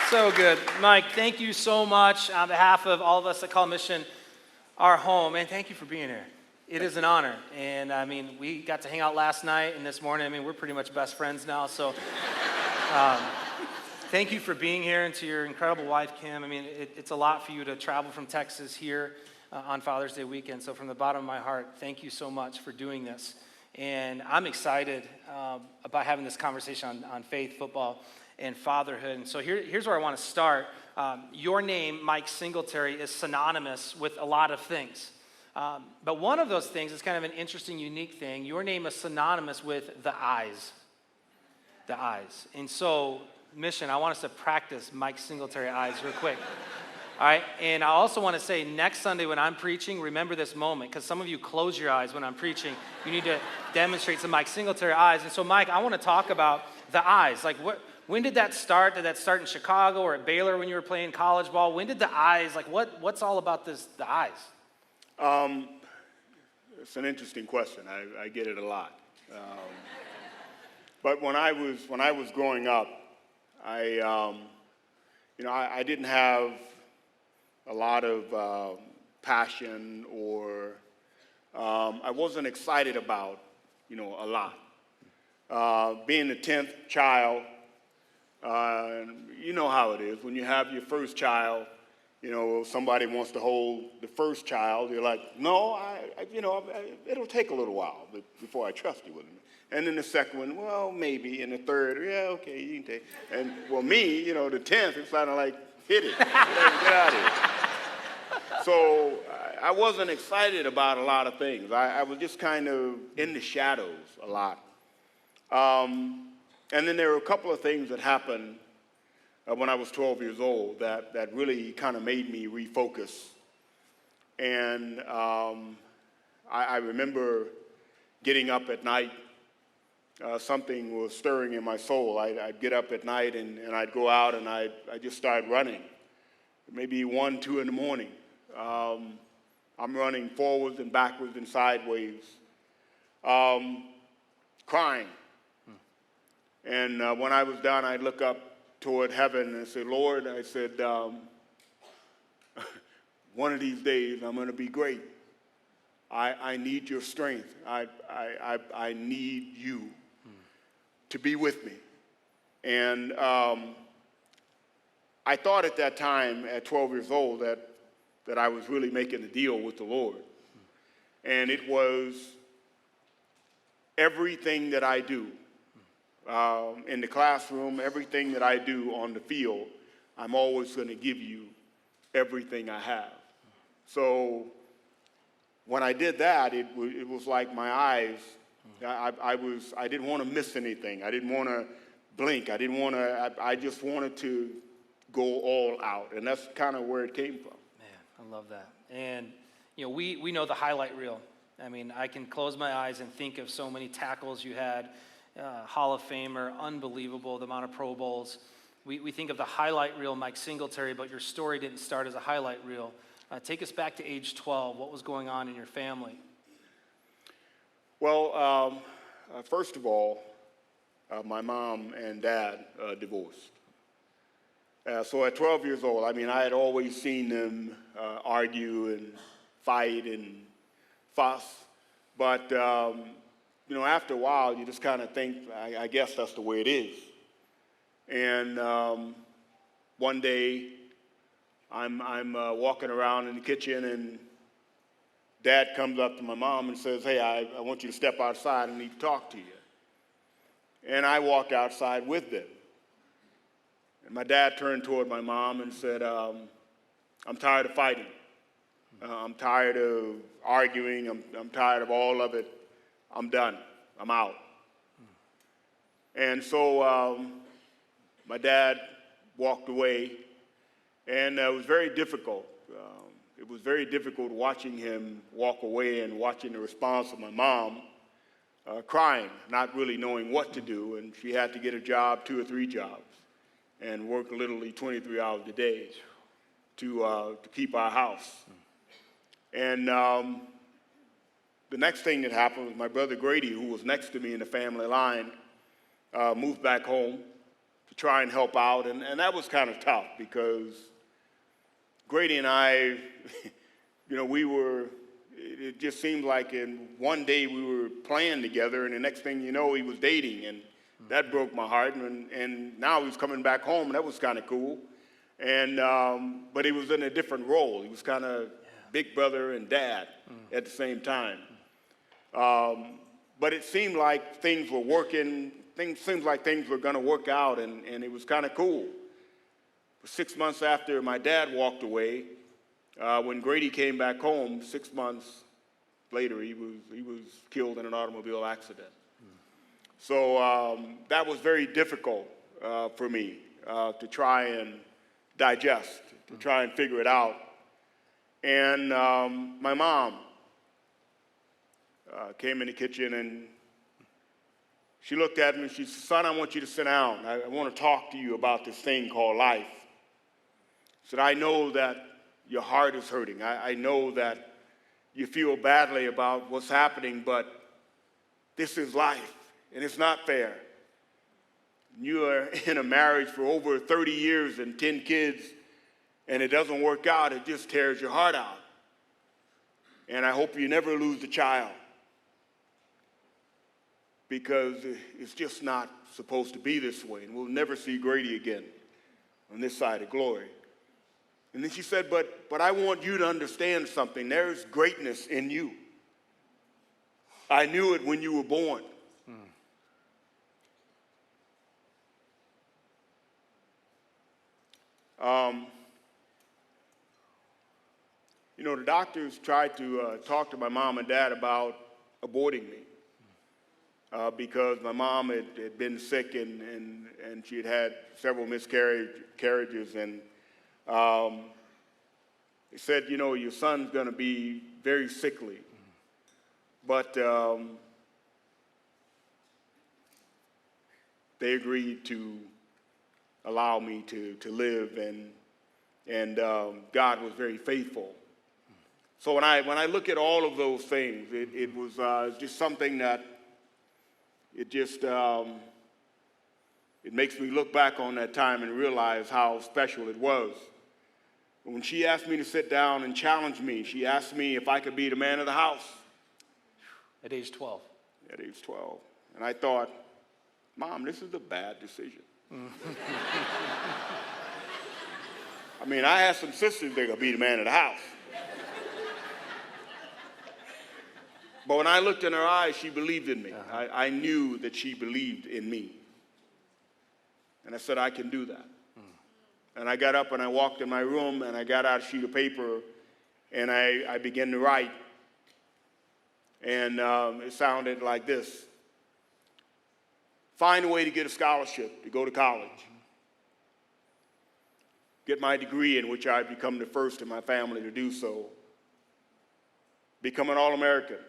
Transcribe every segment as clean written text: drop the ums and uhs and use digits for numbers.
So good. Mike, thank you so much on behalf of all of us that call Mission our home. And thank you for being here. It is an honor. And I mean, we got to hang out last night and this morning. I mean, we're pretty much best friends now. So thank you for being here, and to your incredible wife, Kim. I mean, it's a lot for you to travel from Texas here on Father's Day weekend. So from the bottom of my heart, thank you so much for doing this. And I'm excited about having this conversation on faith, football, and fatherhood. And so here's where I want to start. Your name, Mike Singletary, is synonymous with a lot of things. But one of those things is kind of an interesting, unique thing. Your name is synonymous with the eyes. The eyes. And so, Mission, I want us to practice Mike Singletary eyes real quick. All right? And I also want to say, next Sunday when I'm preaching, remember this moment, because some of you close your eyes when I'm preaching. You need to demonstrate some Mike Singletary eyes. And so, Mike, I want to talk about the eyes. Like, when did that start? Did that start in Chicago or at Baylor when you were playing college ball? When did the eyes, like what's all about the eyes? It's an interesting question. I get it a lot. But when I was growing up, I didn't have a lot of passion, or I wasn't excited about, a lot. Being the 10th child, you know how it is. When you have your first child, somebody wants to hold the first child. You're like, no, it'll take a little while before I trust you with it. And then the second one, well, maybe. And the third, yeah, okay, you can take. And well, me, the 10th, it's kind of like, hit it, get out of here. So I wasn't excited about a lot of things. I was just kind of in the shadows a lot. And then there were a couple of things that happened when I was 12 years old that really kind of made me refocus. And I remember getting up at night. Something was stirring in my soul. I'd get up at night and I'd go out and I'd just start running. Maybe 1, 2 in the morning. I'm running forwards and backwards and sideways, crying. And when I was done, I'd look up toward heaven and say, Lord, I said, one of these days I'm going to be great. I need your strength. I need you to be with me. And I thought at that time, at 12 years old, that I was really making a deal with the Lord. And it was everything that I do. In the classroom, everything that I do on the field, I'm always going to give you everything I have. So when I did that, it was like my eyes, I didn't want to miss anything. I didn't want to blink. I just wanted to go all out. And that's kind of where it came from. Man, I love that. And, we know the highlight reel. I mean, I can close my eyes and think of so many tackles you had. Hall of Famer, unbelievable, the amount of Pro Bowls. We think of the highlight reel, Mike Singletary, but your story didn't start as a highlight reel. Take us back to age 12. What was going on in your family? Well, first of all, my mom and dad divorced. So at 12 years old, I had always seen them argue and fight and fuss, but after a while, you just kind of think, I guess that's the way it is. And one day, I'm walking around in the kitchen, and Dad comes up to my mom and says, hey, I want you to step outside. I need to talk to you. And I walk outside with them. And my dad turned toward my mom and said, I'm tired of fighting. I'm tired of arguing. I'm tired of all of it. I'm done. I'm out. And so my dad walked away, and it was very difficult. It was very difficult watching him walk away and watching the response of my mom, crying, not really knowing what to do, and she had to get a job, 2 or 3 jobs, and work literally 23 hours a day to keep our house. And the next thing that happened was my brother Grady, who was next to me in the family line, moved back home. to try and help out. And that was kind of tough because Grady and I, it just seemed like in one day we were playing together, and the next thing you know, he was dating, and that broke my heart. And now he's coming back home, and that was kind of cool. And but he was in a different role. He was kind of big brother and dad at the same time. But it seemed like things were working. Seemed like things were going to work out, and it was kind of cool. 6 months after my dad walked away, when Grady came back home, 6 months later, he was killed in an automobile accident. So that was very difficult for me to try and digest, to try and figure it out. And my mom came in the kitchen, and she looked at me and she said, "Son, I want you to sit down. I want to talk to you about this thing called life." She said, "I know that your heart is hurting. I know that you feel badly about what's happening, but this is life, and it's not fair. You are in a marriage for over 30 years and 10 kids, and it doesn't work out. It just tears your heart out. And I hope you never lose a child, because it's just not supposed to be this way, and we'll never see Grady again on this side of glory." And then she said, but I want you to understand something. There's greatness in you. I knew it when you were born. The doctors tried to talk to my mom and dad about aborting me because my mom had been sick and she had had several miscarriages. And they said, your son's going to be very sickly. But they agreed to allow me to live, and God was very faithful. So when I look at all of those things, it was just something that it makes me look back on that time and realize how special it was. When she asked me to sit down and challenge me, she asked me if I could be the man of the house. At age 12. At age 12. And I thought, Mom, this is a bad decision. I mean, I had some sisters that could be the man of the house. But when I looked in her eyes, she believed in me. I knew that she believed in me. And I said, I can do that. And I got up and I walked in my room and I got out a sheet of paper and I began to write. And it sounded like this: find a way to get a scholarship to go to college. Get my degree, in which I'd become the first in my family to do so. Become an All-American.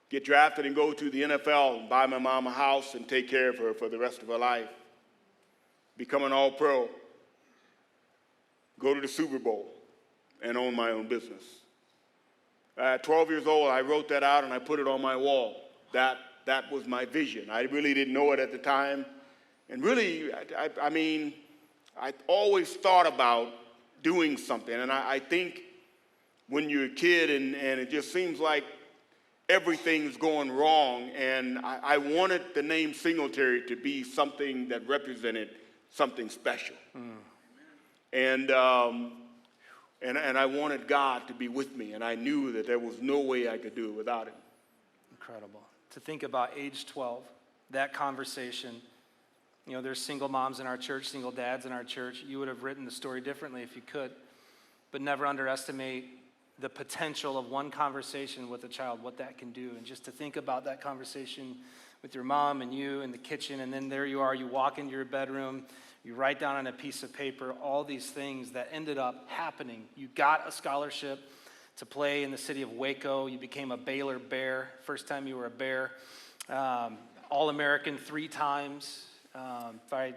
Get drafted and go to the NFL and buy my mom a house and take care of her for the rest of her life. Become an All-Pro. Go to the Super Bowl and own my own business. At 12 years old, I wrote that out and I put it on my wall. That was my vision. I really didn't know it at the time. And really, I always thought about doing something. And I think when you're a kid and it just seems like everything's going wrong, and I wanted the name Singletary to be something that represented something special. And I wanted God to be with me, and I knew that there was no way I could do it without him. Incredible. To think about age 12, that conversation. There's single moms in our church, single dads in our church. You would have written the story differently if you could, but never underestimate the potential of one conversation with a child, what that can do. And just to think about that conversation with your mom and you in the kitchen, and then there you are, you walk into your bedroom, you write down on a piece of paper all these things that ended up happening. You got a scholarship to play in the city of Waco. You became a Baylor Bear, first time you were a Bear. All-American 3 times. I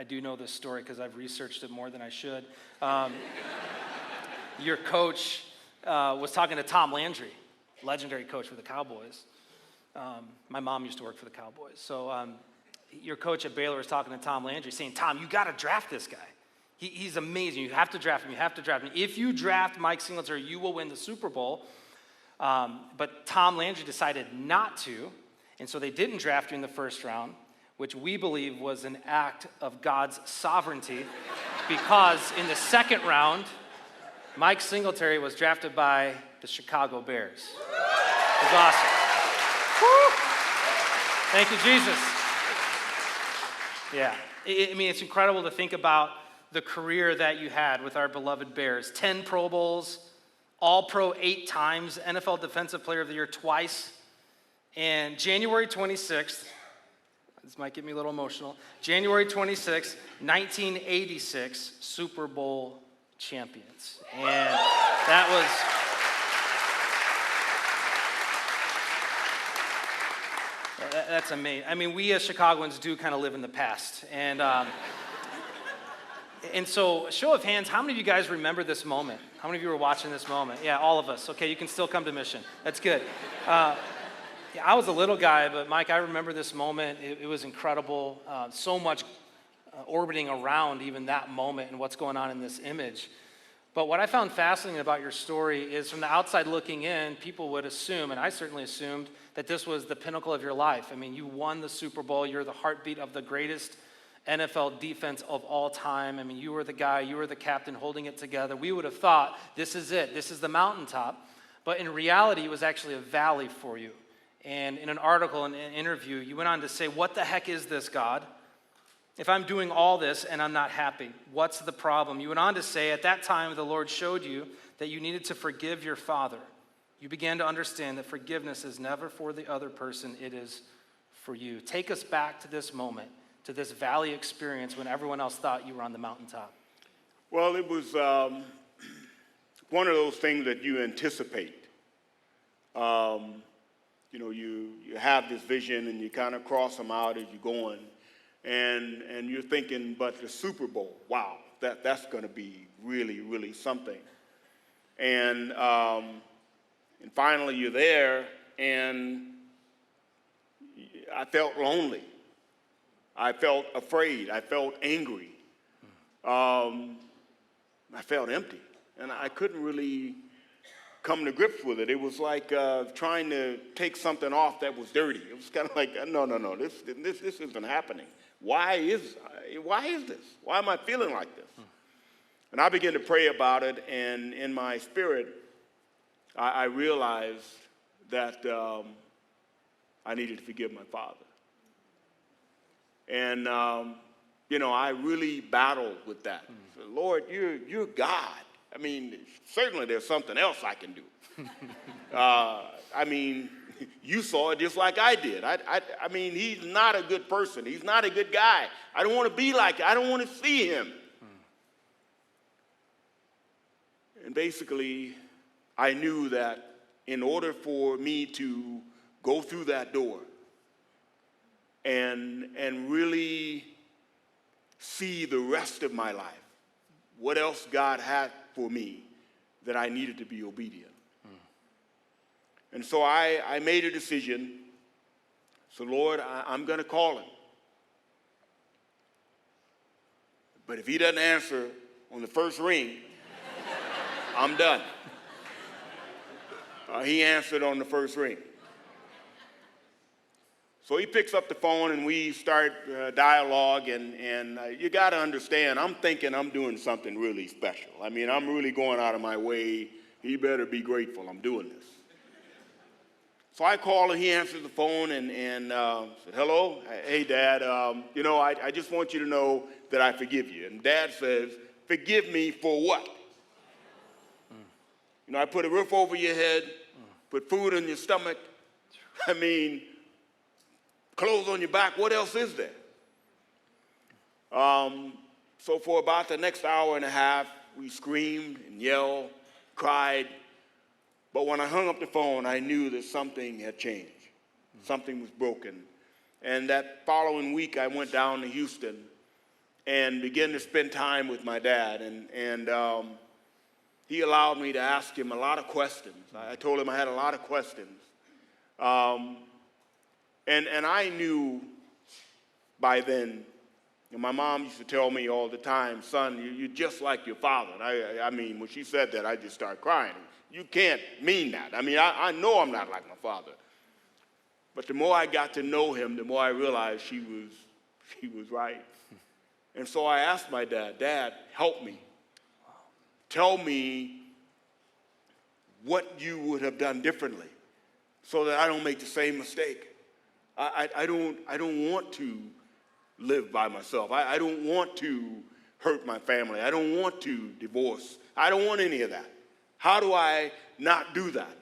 do know this story because I've researched it more than I should. Your coach was talking to Tom Landry, legendary coach for the Cowboys. My mom used to work for the Cowboys. So your coach at Baylor was talking to Tom Landry, saying, Tom, you got to draft this guy. He's amazing. You have to draft him. You have to draft him. If you draft Mike Singletary, you will win the Super Bowl. But Tom Landry decided not to, and so they didn't draft you in the first round, which we believe was an act of God's sovereignty, because in the second round, Mike Singletary was drafted by the Chicago Bears. It was awesome. Woo! Thank you, Jesus. Yeah, I mean, it's incredible to think about the career that you had with our beloved Bears. 10 Pro Bowls, All-Pro 8 times, NFL Defensive Player of the Year twice. And January 26th, this might get me a little emotional, January 26th, 1986, Super Bowl champions. And that was... That's amazing. I mean, we as Chicagoans do kind of live in the past. And so, show of hands, how many of you guys remember this moment? How many of you were watching this moment? Yeah, all of us. Okay, you can still come to Mission. That's good. Yeah, I was a little guy, but Mike, I remember this moment. It was incredible. So much orbiting around even that moment and what's going on in this image. But what I found fascinating about your story is, from the outside looking in, people would assume, and I certainly assumed, that this was the pinnacle of your life. I mean, you won the Super Bowl. You're the heartbeat of the greatest NFL defense of all time. I mean, you were the guy, you were the captain holding it together. We would have thought, this is it. This is the mountaintop. But in reality, it was actually a valley for you. And in an article, in an interview, you went on to say, what the heck is this, God? If I'm doing all this and I'm not happy, what's the problem? You went on to say, at that time, the Lord showed you that you needed to forgive your father. You began to understand that forgiveness is never for the other person, it is for you. Take us back to this moment, to this valley experience when everyone else thought you were on the mountaintop. Well, it was one of those things that you anticipate. You have this vision and you kind of cross them out as you're going. And you're thinking, but the Super Bowl, wow, that's going to be really, really something. And finally you're there, and I felt lonely. I felt afraid. I felt angry. I felt empty. And I couldn't really come to grips with it. It was like trying to take something off that was dirty. It was kind of like, no, this isn't happening. Why is this? Why am I feeling like this? And I began to pray about it, and in my spirit, I realized that I needed to forgive my father. And, I really battled with that. I said, Lord, you're God. I mean, certainly there's something else I can do. You saw it just like I did. I mean, he's not a good person. He's not a good guy. I don't want to be like it. I don't want to see him. And basically, I knew that in order for me to go through that door and really see the rest of my life, what else God had for me, that I needed to be obedient. And so I made a decision. So, Lord, I'm going to call him. But if he doesn't answer on the first ring, I'm done. He answered on the first ring. So he picks up the phone and we start dialogue, and you got to understand, I'm thinking I'm doing something really special. I mean, I'm really going out of my way. He better be grateful I'm doing this. So I call and he answers the phone and said, hello, hey, Dad, I just want you to know that I forgive you. And Dad says, forgive me for what? I put a roof over your head, put food in your stomach, clothes on your back. What else is there? So for about the next hour and a half, we screamed and yelled, cried. But when I hung up the phone, I knew that something had changed. Something was broken. And that following week, I went down to Houston and began to spend time with my dad. And he allowed me to ask him a lot of questions. I told him I had a lot of questions. And I knew by then. And my mom used to tell me all the time, son, you're just like your father. And I mean, when she said that, I just started crying. You can't mean that. I mean, I know I'm not like my father. But the more I got to know him, the more I realized she was right. And so I asked my dad, Dad, help me. Tell me what you would have done differently so that I don't make the same mistake. I don't want to live by myself. I don't want to hurt my family. I don't want to divorce. I don't want any of that. How do I not do that?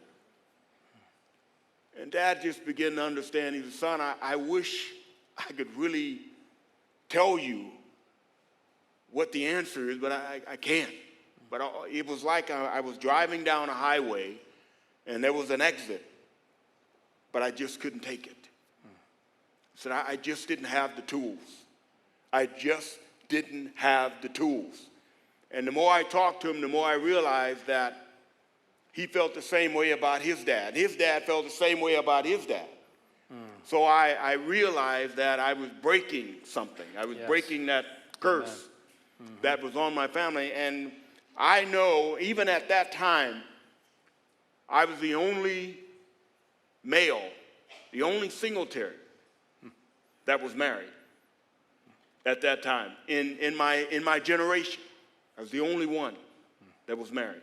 And Dad just began to understand. He said, son, I wish I could really tell you what the answer is, but I can't. But it was like I was driving down a highway, and there was an exit, but I just couldn't take it. I said, I just didn't have the tools. I just didn't have the tools. And the more I talked to him, the more I realized that he felt the same way about his dad. His dad felt the same way about his dad. So I realized that I was breaking something. I was breaking that curse that was on my family. And I know, even at that time, I was the only male, the only Singletary that was married at that time. In my generation, I was the only one that was married.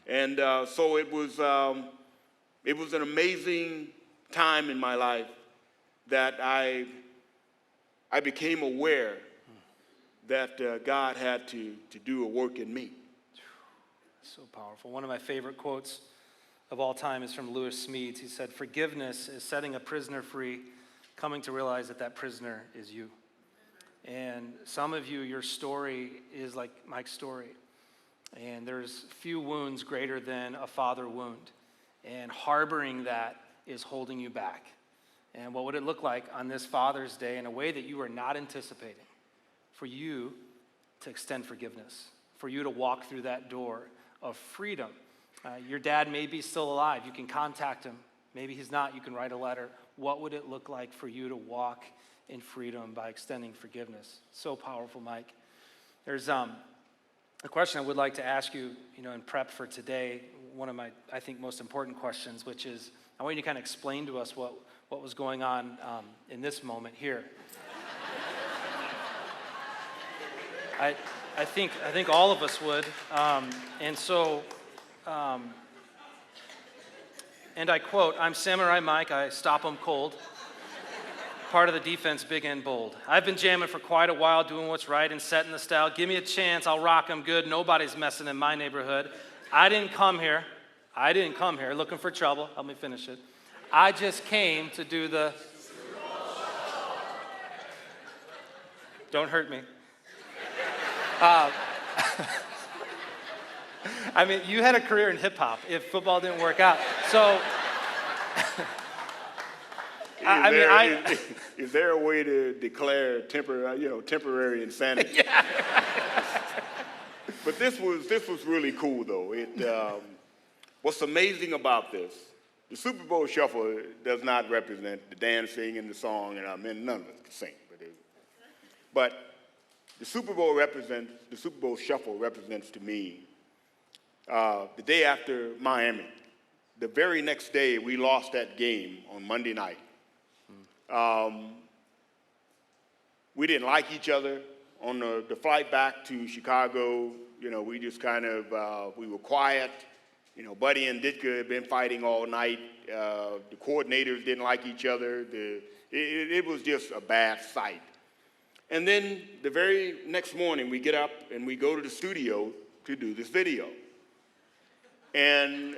And so it was an amazing time in my life that I became aware that God had to do a work in me. So powerful. One of my favorite quotes of all time is from Lewis Smedes. He said, forgiveness is setting a prisoner free, coming to realize that that prisoner is you. And some of you, your story is like Mike's story. And there's few wounds greater than a father wound. And harboring that is holding you back. And what would it look like on this Father's Day in a way that you are not anticipating for you to extend forgiveness, for you to walk through that door of freedom? Your dad may be still alive. You can contact him. Maybe he's not. You can write a letter. What would it look like for you to walk in freedom by extending forgiveness? So powerful, Mike. There's a question I would like to ask you, in prep for today, one of my, I think, most important questions, which is, I want you to kind of explain to us what was going on in this moment here. I think all of us would, and so, and I quote, I'm Samurai Mike, I stop 'em cold. Part of the defense, big and bold. I've been jamming for quite a while, doing what's right and setting the style. Give me a chance, I'll rock 'em good. Nobody's messing in my neighborhood. I didn't come here looking for trouble. Help me finish it. I just came to do the... Don't hurt me. I mean, you had a career in hip-hop if football didn't work out. So... Is there a way to declare temporary insanity? Yeah. But this was really cool, though. What's amazing about this, the Super Bowl Shuffle does not represent the dancing and the song, and none of us can sing. But the Super Bowl Shuffle represents to me the day after Miami. The very next day, we lost that game on Monday night. We didn't like each other. On the flight back to Chicago, we just kind of, we were quiet. Buddy and Ditka had been fighting all night. The coordinators didn't like each other. It was just a bad sight. And then the very next morning, we get up and we go to the studio to do this video. And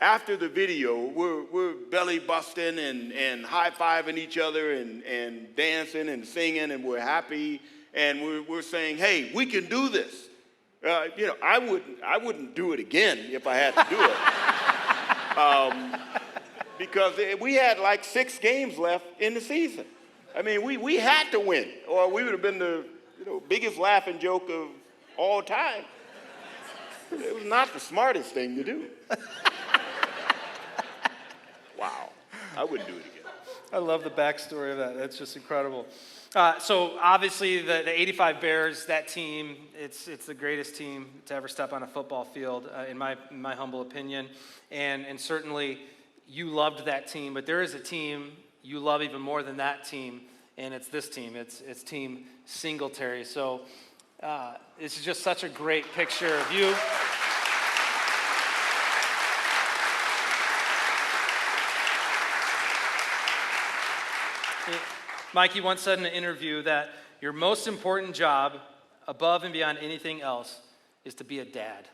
after the video, we're belly busting and high-fiving each other and dancing and singing, and we're happy, and we're saying, hey, we can do this. I wouldn't do it again if I had to do it. Because we had like 6 games left in the season. I mean, we had to win, or we would have been the biggest laughing joke of all time. It was not the smartest thing to do. Wow, I wouldn't do it again. I love the backstory of that. That's just incredible. So obviously the 85 Bears, that team, it's the greatest team to ever step on a football field, in my humble opinion. And certainly you loved that team, but there is a team you love even more than that team, and it's this team. It's Team Singletary. So this is just such a great picture of you. Mikey once said in an interview that your most important job, above and beyond anything else, is to be a dad.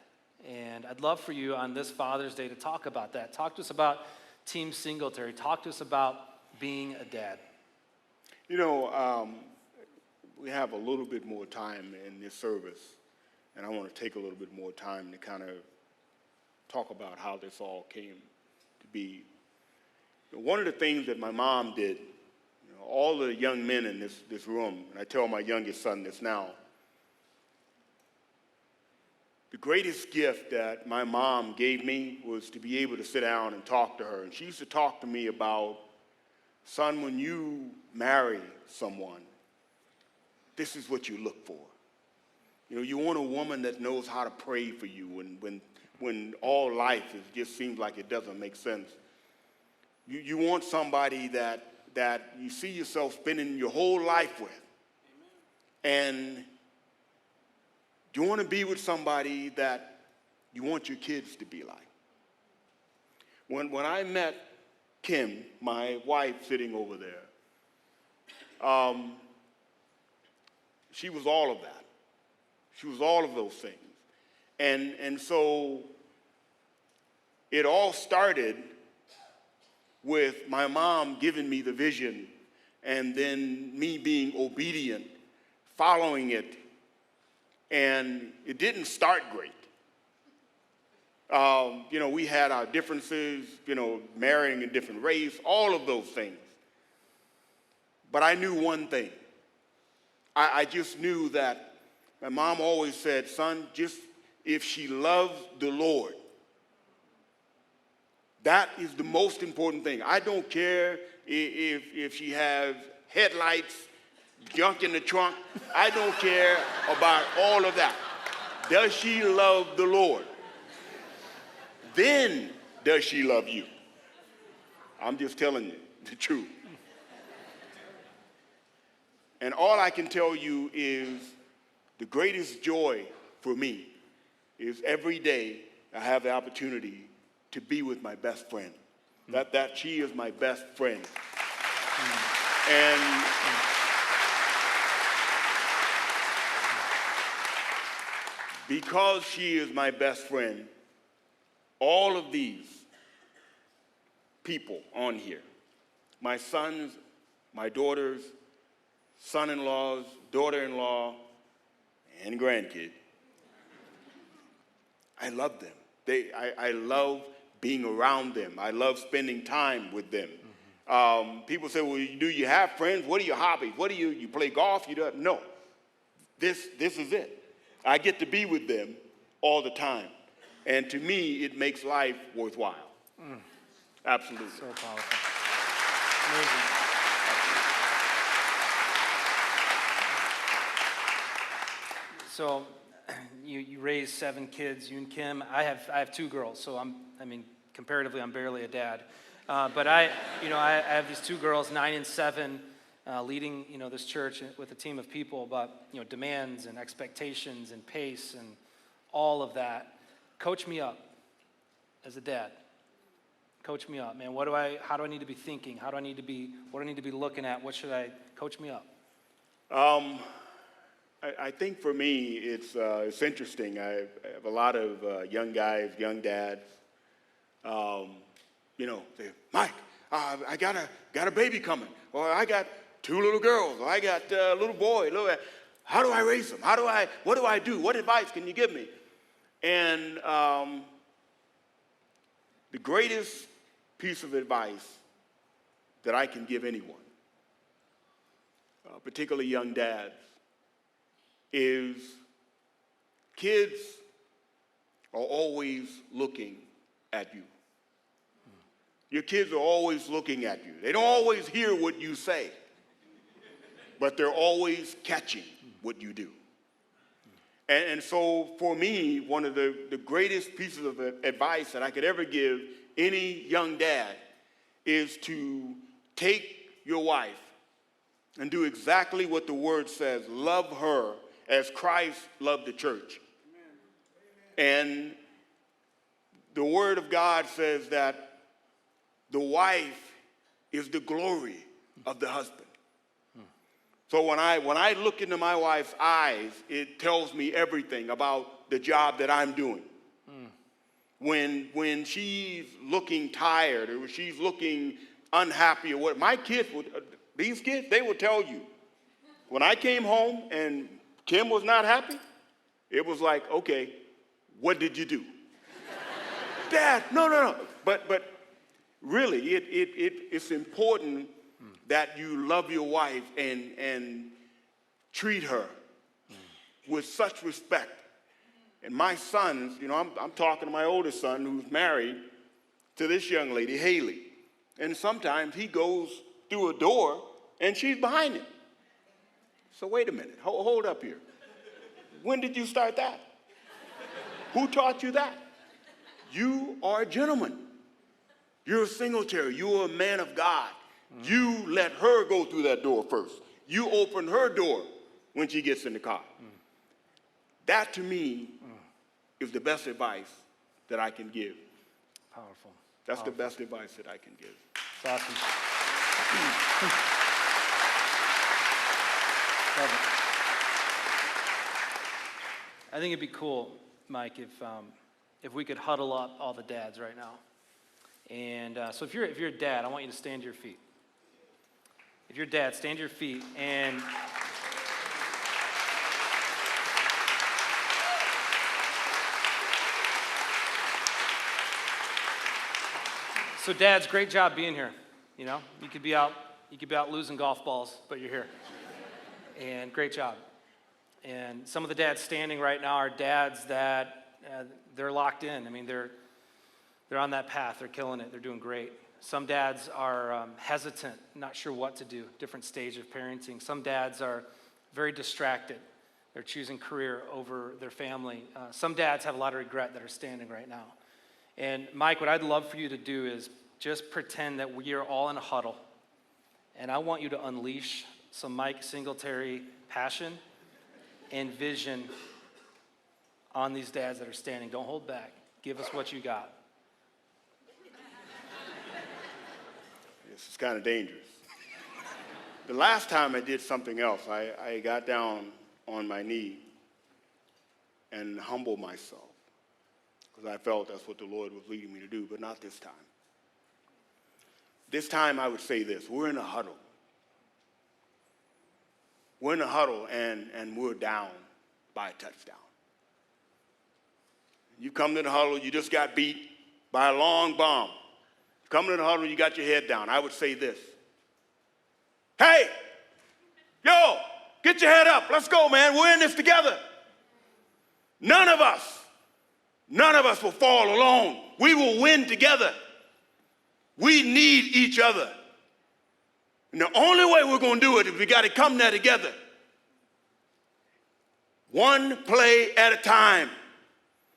And I'd love for you on this Father's Day to talk about that. Talk to us about Team Singletary. Talk to us about being a dad. You know, we have a little bit more time in this service, and I want to take a little bit more time to kind of talk about how this all came to be. One of the things that my mom did, all the young men in this room, and I tell my youngest son this now, the greatest gift that my mom gave me was to be able to sit down and talk to her. And she used to talk to me about, son, when you marry someone, this is what you look for. You know, you want a woman that knows how to pray for you when all life just seems like it doesn't make sense. You want somebody that you see yourself spending your whole life with. And you want to be with somebody that you want your kids to be like. When I met Kim, my wife sitting over there, she was all of that. She was all of those things. And so it all started with my mom giving me the vision and then me being obedient, following it. And it didn't start great. We had our differences, marrying a different race, all of those things. But I knew one thing. I just knew that my mom always said, son, just if she loves the Lord, that is the most important thing. I don't care if she has headlights, junk in the trunk. I don't care about all of that. Does she love the Lord? Then does she love you? I'm just telling you the truth. And all I can tell you is the greatest joy for me is every day I have the opportunity to be with my best friend. That she is my best friend. And because she is my best friend, all of these people on here, my sons, my daughters, son-in-laws, daughter-in-law, and grandkid, I love them. I love being around them. I love spending time with them. People say, well, do you have friends? What are your hobbies? What do you play golf? You don't? No. This is it. I get to be with them all the time. And to me, it makes life worthwhile. Absolutely. So powerful. Amazing. So you raised 7 kids, you and Kim. I have 2 girls, so comparatively, I'm barely a dad. But I have these 2 girls, 9 and 7, leading, this church with a team of people, but, demands and expectations and pace and all of that. Coach me up as a dad. Coach me up, man. How do I need to be thinking? What do I need to be looking at? Coach me up? I think for me, it's interesting. I have a lot of young guys, young dads, say, Mike, I got a baby coming, or I got 2 little girls, or I got a little boy. How do I raise them? What do I do? What advice can you give me? And the greatest piece of advice that I can give anyone, particularly young dads, is kids are always looking at you. Your kids are always looking at you. They don't always hear what you say, but they're always catching what you do. And so for me, one of the greatest pieces of advice that I could ever give any young dad is to take your wife and do exactly what the word says. Love her as Christ loved the church. And the word of God says that the wife is the glory of the husband. So when I look into my wife's eyes, it tells me everything about the job that I'm doing. When she's looking tired or she's looking unhappy or what, my kids these kids, they will tell you. When I came home and Kim was not happy, it was like, okay, what did you do? Dad, no. But really, it's important that you love your wife and treat her with such respect. And my sons, I'm talking to my oldest son who's married to this young lady, Haley. And sometimes he goes through a door and she's behind him. So wait a minute, hold up here. When did you start that? Who taught you that? You are a gentleman. You're a Singletary. You're a man of God. You let her go through that door first. You open her door when she gets in the car. That to me is the best advice that I can give. Powerful. That's the best advice that I can give. It's awesome. Love it. I think it'd be cool, Mike, if we could huddle up all the dads right now. And so if you're a dad, I want you to stand to your feet. If you're a dad, stand to your feet. And so dads, great job being here. You could be out losing golf balls, but you're here. And great job. And some of the dads standing right now are dads that they're locked in. I mean, they're on that path. They're killing it. They're doing great. Some dads are hesitant, not sure what to do, different stage of parenting. Some dads are very distracted. They're choosing career over their family. Some dads have a lot of regret that are standing right now. And Mike, what I'd love for you to do is just pretend that we are all in a huddle. And I want you to unleash some Mike Singletary passion and vision on these dads that are standing. Don't hold back. Give us what you got. This is kind of dangerous. The last time I did something else, I got down on my knee and humbled myself because I felt that's what the Lord was leading me to do, but not this time. This time I would say this: we're in a huddle. We're in a huddle and we're down by a touchdown. You come to the huddle, you just got beat by a long bomb. You come to the huddle, you got your head down. I would say this: hey, yo, get your head up. Let's go, man. We're in this together. None of us will fall alone. We will win together. We need each other. And the only way we're going to do it is we got to come there together. One play at a time.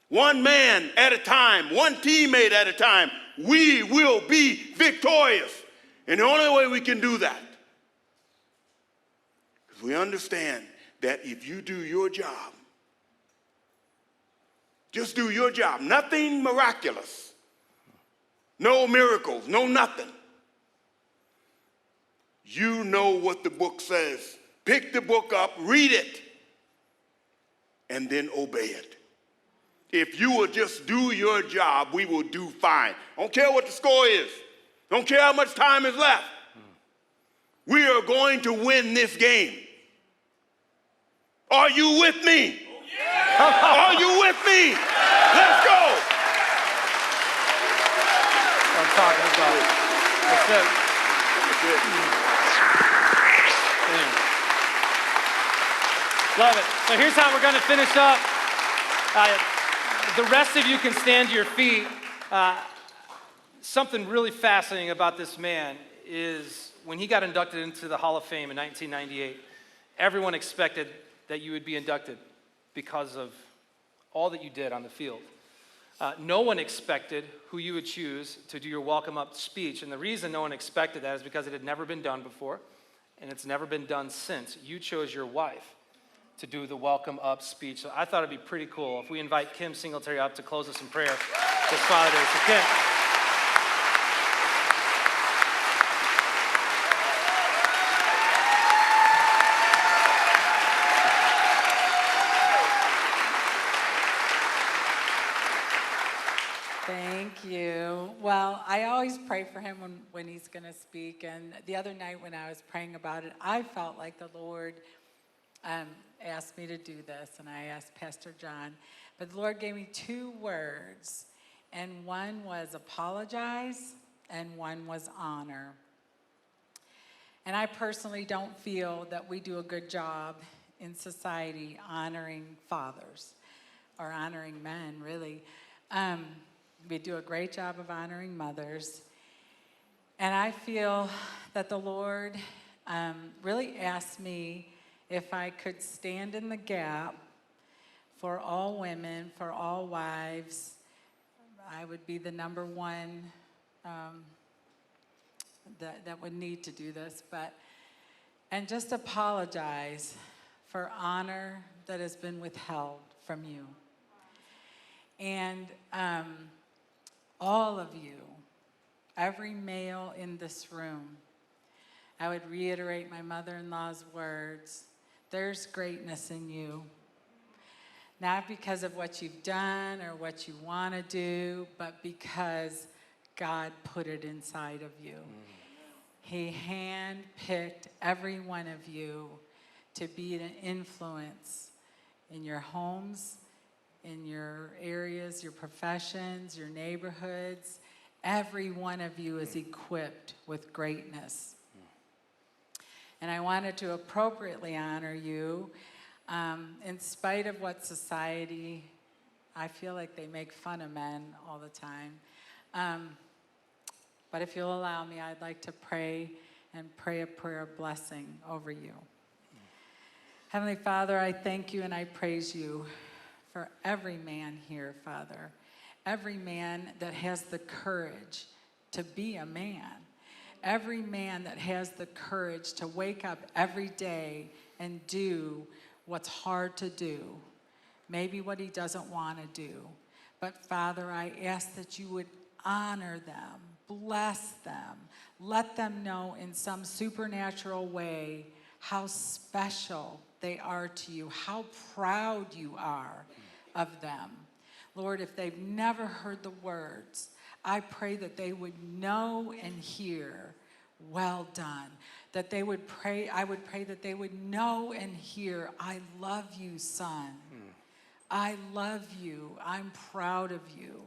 One man at a time. One teammate at a time. We will be victorious. And the only way we can do that is we understand that if you do your job, just do your job. Nothing miraculous. No miracles. No nothing. You know what the book says. Pick the book up, read it, and then obey it. If you will just do your job, we will do fine. Don't care what the score is. Don't care how much time is left. We are going to win this game. Are you with me? Are you with me? Let's go. I'm talking about. That's it. That's it. Love it. So here's how we're going to finish up. The rest of you can stand to your feet. something really fascinating about this man is when he got inducted into the Hall of Fame in 1998, everyone expected that you would be inducted because of all that you did on the field. No one expected who you would choose to do your welcome up speech. And the reason no one expected that is because it had never been done before, and it's never been done since. You chose your wife to do the welcome up speech. So I thought it'd be pretty cool if we invite Kim Singletary up to close us in prayer this Father's Day. So Kim. Thank you. Well, I always pray for him when he's going to speak. And the other night when I was praying about it, I felt like the Lord asked me to do this. And I asked Pastor John. But the Lord gave me 2 words. And one was apologize, and one was honor. And I personally don't feel that we do a good job in society honoring fathers or honoring men, really. We do a great job of honoring mothers. And I feel that the Lord really asked me if I could stand in the gap for all women, for all wives. I would be the number one that would need to do this. And just apologize for honor that has been withheld from you. And all of you, every male in this room, I would reiterate my mother-in-law's words. There's greatness in you. Not because of what you've done or what you want to do, but because God put it inside of you. He handpicked every one of you to be an influence in your homes, in your areas, your professions, your neighborhoods. Every one of you is equipped with greatness. And I wanted to appropriately honor you in spite of what society, I feel like they make fun of men all the time. But if you'll allow me, I'd like to pray a prayer of blessing over you. Heavenly Father, I thank you and I praise you for every man here, Father. Every man that has the courage to be a man. Every man that has the courage to wake up every day and do what's hard to do. Maybe what he doesn't want to do. But Father, I ask that you would honor them, bless them, let them know in some supernatural way how special they are to you, how proud you are of them. Lord, if they've never heard the words, I pray that they would know and hear, well done. That they would pray, I would pray that they would know and hear, I love you, son. I love you. I'm proud of you.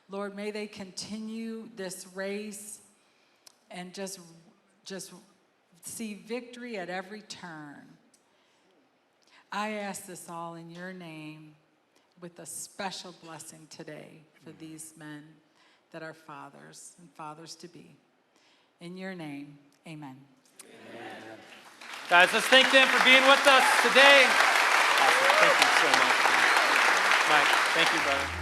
Lord, may they continue this race and just see victory at every turn. I ask this all in your name with a special blessing today for these men that are fathers and fathers to be. In your name, amen. Amen. Guys, let's thank them for being with us today. Awesome. Thank you so much. Mike, thank you, brother.